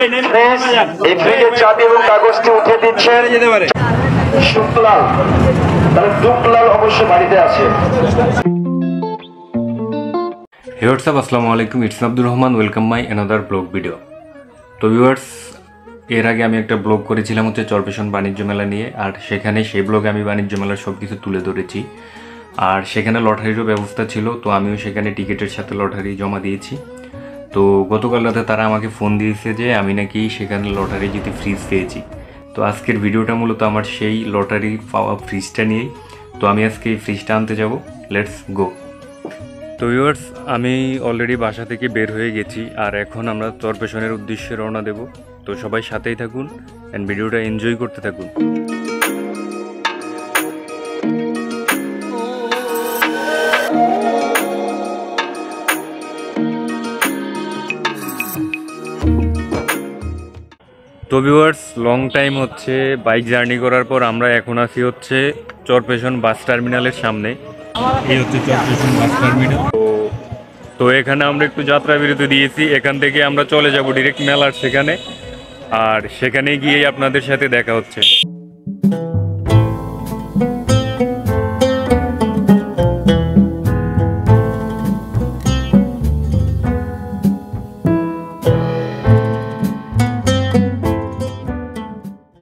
এই ফ্রিজের চাবি এবং কাগজটি উঠে দিচ্ছেন শুক্লাল, তাহলে দুপলাল অবশ্য বাড়িতে আছে। Hey what's up, আসসালামু আলাইকুম, it's Abdur Rahman, welcome my another blog video. তো ভিউয়ার্স, এর আগে আমি একটা ব্লগ করেছিলাম হচ্ছে চরপেশন বাণিজ্য মেলা নিয়ে, আর সেখানে সেই ব্লগে আমি বাণিজ্য মেলার সব কিছু তুলে ধরেছি, আর সেখানে লটারিরও ব্যবস্থা ছিল। তো আমিও সেখানে টিকিটের সাথে লটারি জমা দিয়েছি। তো গতকাল রাতে তারা আমাকে ফোন দিয়েছে যে আমি নাকি সেখানে লটারি জিতে ফ্রিজ পেয়েছি। তো আজকের ভিডিওটা মূলত আমার সেই লটারি পাওয়া ফ্রিজটা নিয়েই। তো আমি আজকে এই ফ্রিজটা আনতে যাব, লেটস গো। তো ভিউয়ার্স, আমি অলরেডি বাসা থেকে বের হয়ে গেছি, আর এখন আমরা চরপেশনের উদ্দেশ্যে রওনা দেব। তো সবাই সাথেই থাকুন অ্যান্ড ভিডিওটা এনজয় করতে থাকুন। তো ভিউয়ার্স, লং টাইম হচ্ছে বাইক জার্নি করার পর আমরা এখন আছি হচ্ছে চরপেশন বাস টার্মিনালের সামনে। এই হচ্ছে চরপেশন বাস টার্মিনাল। তো এখানে আমরা একটু যাত্রা বিরতি দিয়েছি, এখান থেকে আমরা চলে যাব ডিরেক্ট মেলার সেখানে, আর সেখানে গিয়ে আপনাদের সাথে দেখা হচ্ছে।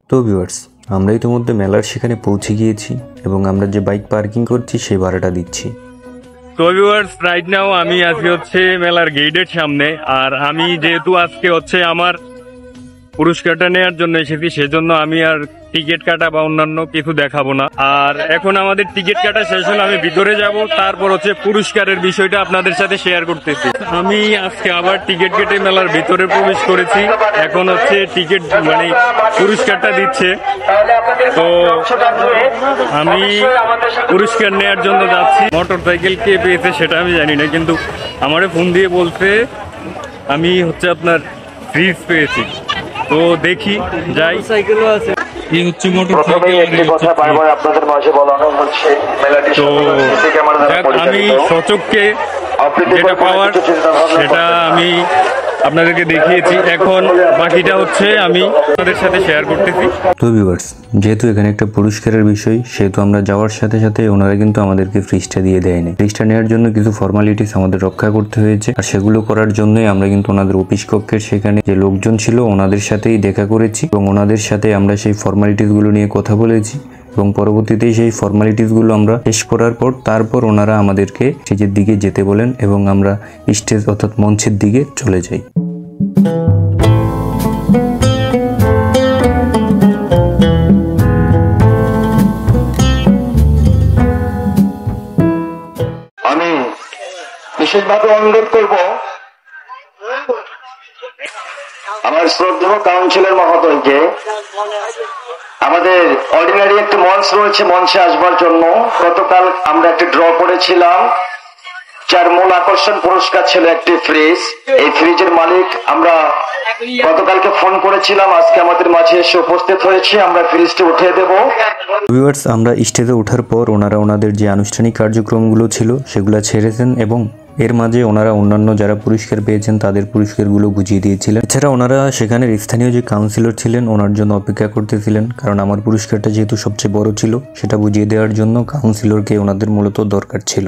তো ভিউয়ার্স, আমরা ইতিমধ্যে মেলার সেখানে পৌঁছে গিয়েছি এবং আমরা যে বাইক পার্কিং করছি সেই ভাড়াটা দিচ্ছি। তো ভিউয়ার্স, রাইট নাও আমি আজকে হচ্ছে মেলার গেটের সামনে, আর আমি যেহেতু আজকে হচ্ছে আমার পুরস্কারটা নেওয়ার জন্য এসেছি, সেজন্য আমি আর টিকিট কাটা বা অন্যান্য কিছু দেখাবো না। আর এখন আমাদের টিকিট কাটা শেষ হলে আমি ভিতরে যাব, তারপর হচ্ছে পুরস্কারের বিষয়টা আপনাদের সাথে শেয়ার করতেছি। আমি আজকে আবার টিকিট কেটে মেলার ভিতরে প্রবেশ করেছি, এখন হচ্ছে টিকিট মানে পুরস্কারটা দিচ্ছে। তো আমি পুরস্কার নেওয়ার জন্য যাচ্ছি। মোটর সাইকেল কে পেয়েছে সেটা আমি জানি না, কিন্তু আমারে ফোন দিয়ে বলতে আমি হচ্ছে আপনার ফ্রিজ পেয়েছি। তো দেখি যাই। সাইকেলও আছে, এই হচ্ছে মোটর সাইকেল। তো আমি সচক্ষে যেটা পাওয়ার সেটা আমি আপনাদেরকে দেখিয়েছি, এখন বাকিটা হচ্ছে আমি আপনাদের সাথে শেয়ার করতেছি। তো ভিউয়ার্স, যেহেতু এখানে একটা পুরস্কারের বিষয়, সেহেতু আমরা যাওয়ার সাথে সাথে ওনারা কিন্তু আমাদেরকে ফ্রিজটা দিয়ে দেয়নি। ফ্রিজটা নেওয়ার জন্য কিছু ফর্মালিটিস আমাদের রক্ষা করতে হয়েছে, আর সেগুলো করার জন্যই আমরা কিন্তু ওনাদের অফিস কক্ষের সেখানে যে লোকজন ছিল ওনাদের সাথেই দেখা করেছি, এবং ওনাদের সাথে আমরা সেই ফর্মালিটিস গুলো নিয়ে কথা বলেছি, এবং পরবর্তীতে সেই ফর্মালিটিসগুলো আমরা শেষ করার পর তারপর ওনারা আমাদেরকে স্টেজের দিকে যেতে বলেন এবং আমরা স্টেজ অর্থাৎ মঞ্চের দিকে চলে যাই। আমি বিশেষভাবে অনুরোধ করব আমার শ্রদ্ধেয় কাউন্সিলর মহোদয়কে, আমাদের অর্ডিনারি একটা মঞ্চ রয়েছে, মঞ্চে আসবার জন্য। গতকাল আমরা একটা ড্র করেছিলাম, যার মূল আকর্ষণ পুরস্কার ছিল একটি ফ্রিজ। এই ফ্রিজের মালিক আমরা গতকালকে ফোন করেছিলাম, আজকে আমাদের মাঝে এসে উপস্থিত হয়েছে। আমরা ফ্রিজটি উঠিয়ে দেব। ভিউয়ার্স, আমরা স্টেজে ওঠার পর ওনারা ওনাদের যে আনুষ্ঠানিক কার্যক্রমগুলো ছিল সেগুলো ছেড়েছেন, এবং এর মাঝে ওনারা অন্যান্য যারা পুরস্কার পেয়েছেন তাদের পুরস্কারগুলো বুঝিয়ে দিয়েছিলেন। এছাড়া ওনারা সেখানে স্থানীয় যে কাউন্সিলর ছিলেন ওনার জন্য অপেক্ষা করতেছিলেন, কারণ আমার পুরস্কারটা যেহেতু সবচেয়ে বড় ছিল সেটা বুঝিয়ে দেওয়ার জন্য কাউন্সিলরকে ওনাদের মূলত দরকার ছিল।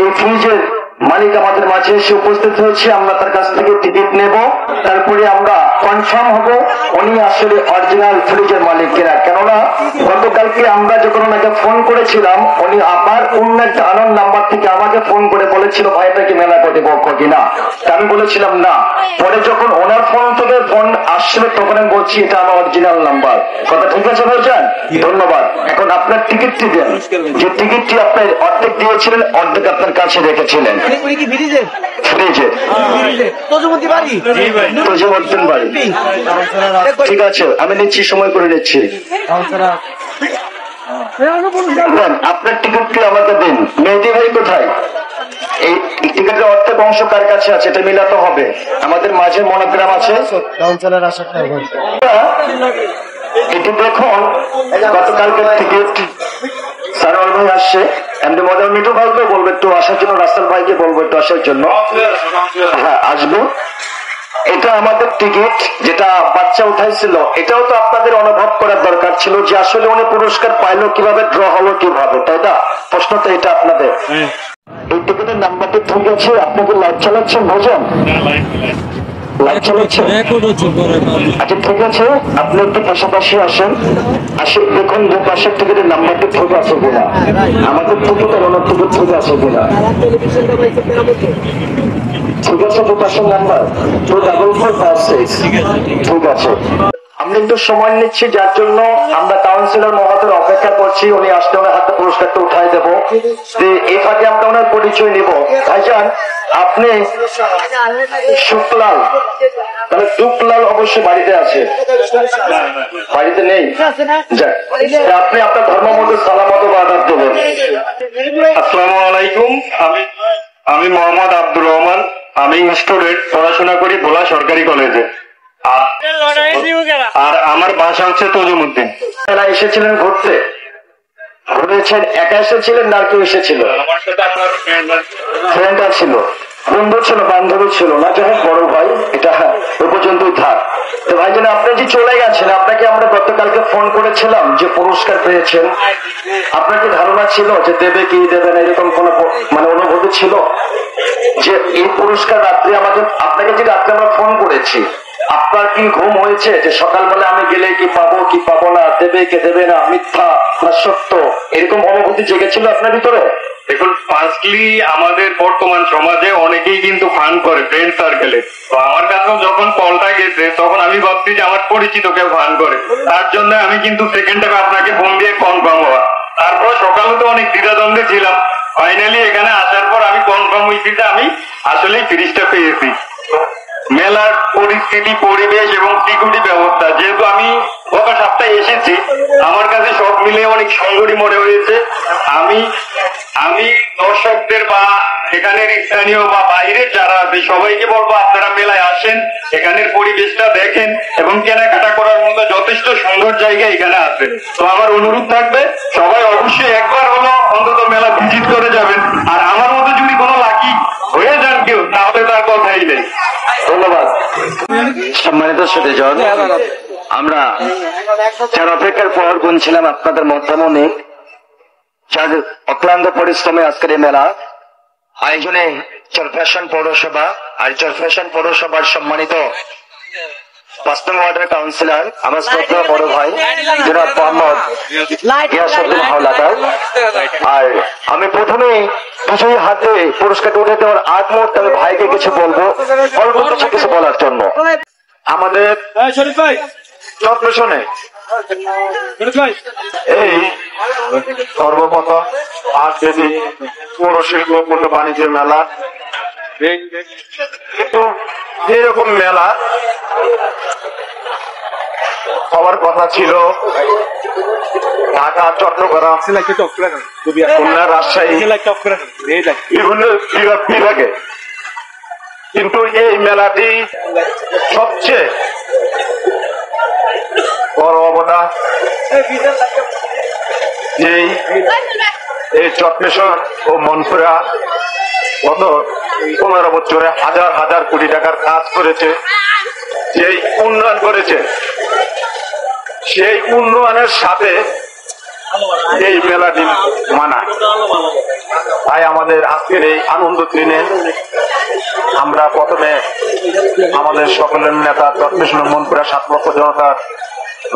এই ফ্রিজের মালিক আমাদের মাঝে এসে উপস্থিত হয়েছে, আমরা তার কাছ থেকে টিকিট নেব, তারপরে আমরা কনফার্ম হব উনি আসলে অরিজিনাল ফ্রিজের মালিক কিনা। কেননা গতকালকে আমরা যখন ওনাকে ফোন করেছিলাম, উনি আবার অন্য একটা আনন্দ নাম্বার থেকে আমাকে ফোন করে বলেছিল ভাইটা কি মেলা কর্তৃপক্ষ কিনা। আমি বলেছিলাম না। পরে যখন ওনার ফোন থেকে ফোন আসছিল তখন আমি বলছি এটা আমার অরিজিনাল নাম্বার। কথা ঠিক আছে ভাইজান, ধন্যবাদ। এখন আপনার টিকিটটি দেন, যে টিকিটটি আপনি অর্ধেক দিয়েছিলেন অর্ধেক আপনার কাছে রেখেছিলেন। ঠিক আছে, আমি নিচ্ছি, সময় করে নিচ্ছি। আপনার টিকিটটি আমাকে দিন। মেহেদি ভাই কোথায়? এই টিকিটের অর্ধেক অংশ কার কাছে আছে? এটা মিলাতে হবে। আমাদের মাঝে মনোগ্রাম আছে। এটি দেখুন, গতকালকে টিকিট সারওয়াল ভাই আসছে, এমনি মজার মিঠু ভাইকে বলবো একটু আসার জন্য, রাস্তার ভাইকে বলবো একটু আসার জন্য। হ্যাঁ, আসবো। এটা আমাদের টিকিট, যেটা বাচ্চা উঠাইছিল, এটাও তো আপনাদের অনুভব করার দরকার ছিল যে আসলে উনি পুরস্কার পাইলো কিভাবে, ড্র হলো কিভাবে, তাই না? প্রশ্ন তো এটা আপনাদের। এই টিকিটের নাম্বারটি ঠিক আছে? আপনি কি লাইট চালাচ্ছেন ভাইজান? লাইট চালাচ্ছেন? আচ্ছা ঠিক আছে, আপনি একটু পাশাপাশি আসেন, আসে দেখুন যে পাশের টিকিটের নাম্বারটি ঠিক আছে কিনা, আমাদের টিকিট আর ওনার টিকিট ঠিক আছে কিনা। ঠিক আছে, তো পাশের নাম্বার 24456 ঠিক আছে। আমরা একটু সময় নিচ্ছি, যার জন্য আমরা কাউন্সিলর মহোদয় অপেক্ষা করছি, উনি আসতে ওনার হাতে পুরস্কারটা উঠাই দেবো। এই ফাঁকে আমরা ওনার পরিচয় নিব। ভাইজান আপনি শুক্লাল, তাহলে দুপলাল অবশ্যই বাড়িতে আছে, বাড়িতে নেই? যাক, আপনি আপনার ধর্ম মতো সালাম মতো আদাব দেবেন। আসসালামু আলাইকুম, আমি মোহাম্মদ আব্দুর রহমান, আমি স্টুডেন্ট, পড়াশোনা করি ভোলা সরকারি কলেজে, আর আমার বাসা হচ্ছে তজুমুদ্দিন। এসেছিলেন ঘুরতে? ঘুরেছেন একা এসেছিলেন না আর কেউ এসেছিল? আমার সাথে আমার ফ্রেন্ড ছিল, বন্ধু ছিল, বান্ধবী ছিল না? যাই হোক বড় ভাই, এটা ওই পর্যন্তই থাক। তো ভাই জান আপনি যে চলে গেছেন, আপনাকে আমরা গতকালকে ফোন করেছিলাম যে পুরস্কার পেয়েছেন, আপনার কি ধারণা ছিল যে দেবে কি দেবে না, এরকম কোন মানে অনুভূতি ছিল যে এই পুরস্কার রাত্রে আমাদের, আপনাকে যে রাত্রে আমরা ফোন করেছি, আপনার কি ঘুম হয়েছে যে সকালবেলা আমি গেলে কি পাবো কি পাবো না, দেবে কে দেবে না, মিথ্যা না সত্য, এরকম অনুভূতি জেগেছিল আপনার ভিতরে? দেখুন, ফার্স্টলি আমাদের বর্তমান সমাজে অনেকেই কিন্তু ফান করে ফ্রেন্ড সার্কেলে, তো আমার কাছেও যখন কলটা গেছে তখন আমি ভাবছি যে আমার পরিচিত কেউ ফান করে, তার জন্য আমি কিন্তু সেকেন্ড টাইম আপনাকে ফোন দিয়ে কনফার্ম হওয়া। তারপর সকালে তো অনেক দ্বিধাদ্বন্দ্বে ছিলাম, ফাইনালি এখানে আসার পর আমি কনফার্ম হয়েছি যে আমি আসলেই ফ্রিজটা পেয়েছি। মেলার পরিস্থিতি, পরিবেশ এবং সিকিউরিটি ব্যবস্থা, যেহেতু আমি গত সপ্তাহে এসেছি, আমার কাছে সব মিলে অনেক সুন্দরী মনে হয়েছে। আমি দর্শকদের বা এখানের স্থানীয় বা বাইরের যারা আছে সবাইকে বলবো আপনারা মেলায় আসেন, এখানের পরিবেশটা দেখেন এবং কেনাকাটা করার মতো যথেষ্ট সুন্দর জায়গা এখানে আছে। তো আমার অনুরোধ থাকবে সবাই অবশ্যই একবার হলো অন্তত মেলা ভিজিট করে যাবেন, আর আমার মতো যদি কোনো লাকি হয়ে যান কেউ, তাহলে তার কথাই নেই। ধন্যবাদ। সম্মানিত সুধীজন, আমরা যার অপেক্ষার পর গুনছিলাম আপনাদের মধ্যমনে, যার অক্লান্ত পরিশ্রমে আজকের এই মেলা আয়োজনে চরফ্যাশন পৌরসভা, আর চরফ্যাশন পৌরসভার সম্মানিত 5 নং ওয়ার্ডের কাউন্সিলর আমার শ্রদ্ধেয় বড় ভাই জনাব মোহাম্মদ গিয়াসউদ্দিন হাওলাদার। আর আমি প্রথমে দুই হাতে পুরস্কারটা উঠে দেওয়ার আগ মুহূর্তে আমি ভাইকে কিছু বলবো, অল্প কিছু বলার জন্য। আমাদের চরফ্যাশনে এই সর্বপ্রথম 8 কেজি পৌরশিল্প পণ্য বাণিজ্যের মেলা, কিন্তু এরকম মেলা হওয়ার কথা ছিল ঢাকা, চট্টগ্রাম, খুলনা, রাজশাহী, বিভিন্ন বিভাগে, কিন্তু এই মেলাটি সবচেয়ে বড় অবদান এই চট্টগ্রাম ও মনপুরা গত 15 বছরে হাজার হাজার কোটি টাকার কাজ করেছে, যেই উন্নয়ন করেছে, সেই উন্নয়নের সাথে এই মেলাটি মানায়। তাই আমাদের আজকের এই আনন্দ দিনে আমরা প্রথমে আমাদের সকলের নেতা চট্টগ্রাম মনপুরা 7 লক্ষ জনতার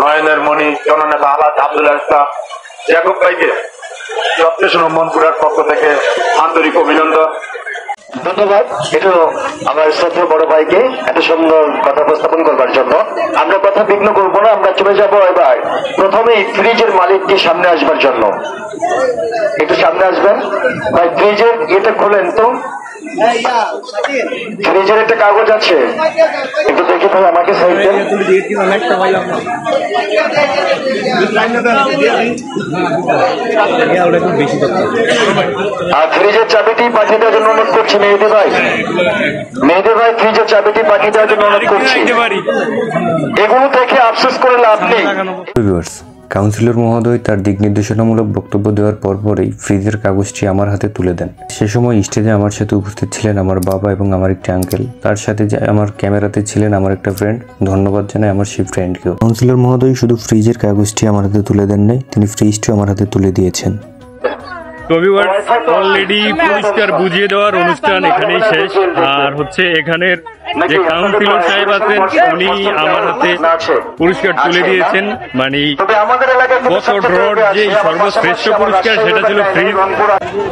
নয়নের মণি জননেতা আলাদ আব্দুল্লাহ ইসলাম জ্যাকব ভাইকে চট্টগ্রাম মনপুরার পক্ষ থেকে আন্তরিক অভিনন্দন, ধন্যবাদ। এটা আমার শ্রদ্ধেয় বড় ভাইকে এত সুন্দর কথা উপস্থাপন করবার জন্য। আমরা কথা বিঘ্ন করবো না, আমরা চলে যাবো এবার প্রথমে ফ্রিজের মালিককে সামনে আসবার জন্য। একটু সামনে আসবেন ভাই, ফ্রিজের এটা খোলেন তো, ফ্রিজের একটা কাগজ আছে, একটু দেখি ভাই, আমাকে সাইড দেন। আর ফ্রিজের চাবিটি পাঠিয়ে দেওয়ার জন্য অনুরোধ করছি মেহেদি ভাই, মেহেদি ভাই ফ্রিজের চাবিটি পাঠিয়ে দেওয়ার জন্য অনুরোধ করছি। এগুলো থেকে আফসোস করে লাভ নেই। কাউন্সিলর মহোদয় তার দিক নির্দেশনামূলক বক্তব্য দেওয়ার পরপরই ফ্রিজের কাগজটি আমার হাতে তুলে দেন। সে সময় স্টেজে আমার সাথে উপস্থিত ছিলেন আমার বাবা এবং আমার একটি আঙ্কেল, তার সাথে যে আমার ক্যামেরাতে ছিলেন আমার একটা ফ্রেন্ড। ধন্যবাদ জানাই আমার সেই ফ্রেন্ডকেও। কাউন্সিলর মহোদয় শুধু ফ্রিজের কাগজটি আমার হাতে তুলে দেন নাই, তিনি ফ্রিজটিও আমার হাতে তুলে দিয়েছেন। অলরেডি পুরস্কার বুঝিয়ে দেওয়ার অনুষ্ঠান এখানেই শেষ। আর হচ্ছে এখানের যে কাউন্সিলর সাহেব আছেন উনি আমার হাতে পুরস্কার তুলে দিয়েছেন। মানে গত ড্রর যে সর্বশ্রেষ্ঠ পুরস্কার সেটা ছিল ফ্রিজ।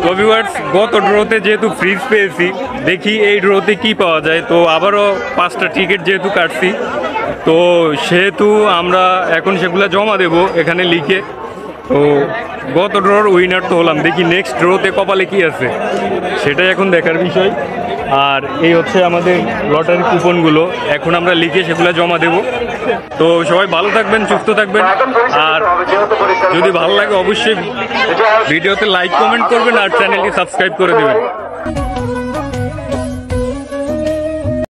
তো ভিউয়ার্স, গত ড্রতে যেহেতু ফ্রিজ পেয়েছি, দেখি এই ড্রতে কি পাওয়া যায়। তো আবারও 5টা টিকিট যেহেতু কাটছি, তো সেহেতু আমরা এখন সেগুলো জমা দেব এখানে লিখে। তো গত ড্রর উইনার তো হলাম, দেখি নেক্সট ড্রতে কপালে কি আছে সেটাই এখন দেখার বিষয়। আর এই হচ্ছে আমাদের লটারি কুপনগুলো, এখন আমরা লিখে সেগুলো জমা দেব। তো সবাই ভালো থাকবেন, সুস্থ থাকবেন। আর যদি ভালো লাগে অবশ্যই ভিডিওতে লাইক কমেন্ট করবেন আর চ্যানেলটি সাবস্ক্রাইব করে দেবেন।